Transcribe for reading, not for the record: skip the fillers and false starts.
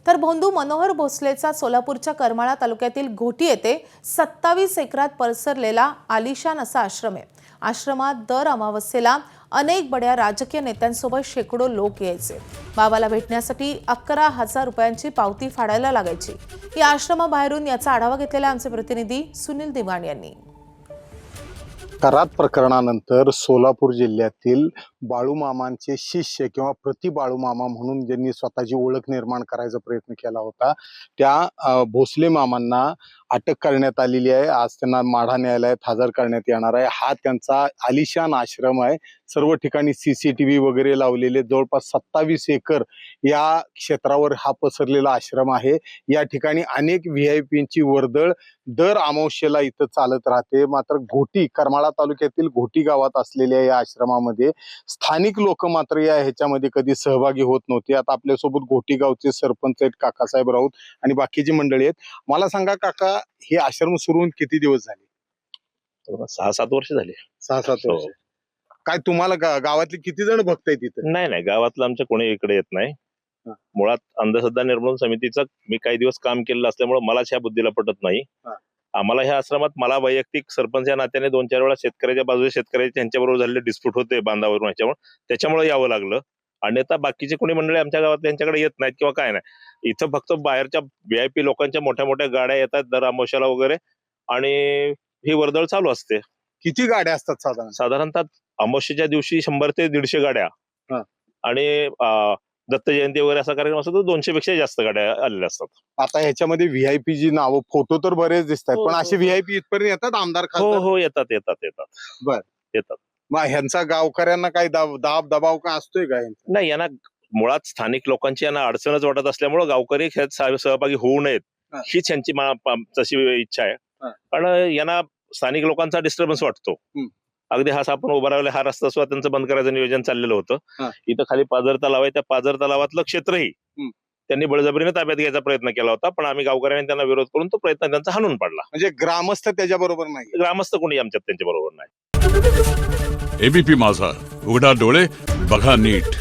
तर बंधू मनोहर भोसलेचा सोलापूरच्या करमाळा तालुक्यातील घोटी येथे 27 एकरात पसरलेला आलिशान असा आश्रम आहे। आश्रमात दर अमावस्येला अनेक बड्या राजकीय नेत्यांसोबत शेकडो लोक यायचे। बाबाला भेटण्यासाठी 11,000 रुपयांची पावती फाडायला लागायची। या आश्रमाबाहेरून याचा आढावा घेतलेला आमचे प्रतिनिधी सुनील दिवाण यांनी। करात प्रकरणानंतर सोलापूर जिल्ह्यातील बाळूमामांचे शिष्य किंवा प्रति बाळूमामा म्हणून ज्यांनी स्वतःची ओळख निर्माण करायचा प्रयत्न केला होता त्या भोसले मामांना अटक करण्यात आलेली आहे। आज त्यांना माढा न्यायालयात हजर करण्यात येणार आहे। हा त्यांचा आलिशान आश्रम आहे। सर्व ठिकाणी CCTV वगैरे लावलेले जवळपास 27 एकर या क्षेत्रावर हा पसरलेला आश्रम आहे। या ठिकाणी अनेक VIPंची वर्दळ दर अमावस्येला इथं चालत राहते। मात्र घोटी करमाळा तालुक्यातील घोटी गावात असलेल्या या आश्रमामध्ये स्थानिक लोक मात्र या ह्याच्यामध्ये कधी सहभागी होत नव्हते। आता आपल्यासोबत घोटी गावचे सरपंच आहेत काकासाहेब राऊत आणि बाकीची मंडळी आहेत। मला सांगा काका, हे आश्रम सुरू होऊन किती दिवस झाले? 6-7 वर्ष झाले। 6-7 वर्ष। काय तुम्हाला गावातले किती जण भक्त आहेत तिथे? नाही, गावातलं आमच्या कोणी इकडे येत नाही। मुळात अंधश्रद्धा निर्मूलन समितीचं मी काही दिवस काम केलेलं असल्यामुळे मलाच ह्या बुद्धीला पटत नाही। आम्हाला ह्या आश्रमात मला वैयक्तिक सरपंच या नात्याने 2-4 वेळा शेतकऱ्याच्या बाजूने शेतकऱ्याचे त्यांच्याबरोबर झालेले डिस्प्यूट होते बांधावरून, ह्याच्यामुळे त्याच्यामुळे यावं लागलं। आणि आता बाकीचे कोणी मंडळी आमच्या गावात त्यांच्याकडे येत नाहीत किंवा काय नाही। इथं फक्त बाहेरच्या VIP लोकांच्या मोठ्या मोठ्या गाड्या येतात दर अमावस्येला वगैरे, आणि ही वर्दळ चालू असते। किती गाड्या असतात साधारणतः अमावस्येच्या दिवशी 100 ते 150 गाड्या, आणि दत्त जयंती वगैरे असा कार्यक्रम असतो तर 200 पेक्षा जास्त गाड्या आलेल्या असतात। आता ह्याच्यामध्ये VIP जी नावं, फोटो तर बरेच दिसतात, पण असे VIP इथपर्यंत येतात आमदार खासदार? हो, येतात। बर, येतात। मग ह्यांचा गावकऱ्यांना काही दाब दबाव का असतोय का? नाही, यांना मुळात स्थानिक लोकांची यांना अडचणच वाटत असल्यामुळे गावकरी ह्यात सहभागी होऊ नयेत हीच यांची तशी इच्छा आहे। कारण यांना स्थानिक लोकांचा डिस्टर्बन्स वाटतो। अगदी हा आपण उभा राहिला हा रस्ता सुद्धा त्यांचं बंद करायचं नियोजन चाललेलं होतं। इथं खाली पाझर तलाव आहे, त्या पाझर तलावातलं क्षेत्रही त्यांनी बळजबरीने ताब्यात घ्यायचा प्रयत्न केला होता, पण आम्ही गावकऱ्यांनी त्यांना विरोध करून तो प्रयत्न त्यांचा हाणून पाडला। म्हणजे ग्रामस्थ त्याच्या बरोबर नाही? ग्रामस्थ कोणी आमच्यात त्यांच्या बरोबर नाही। ABP माझा, उघडा डोळे बघा नीट।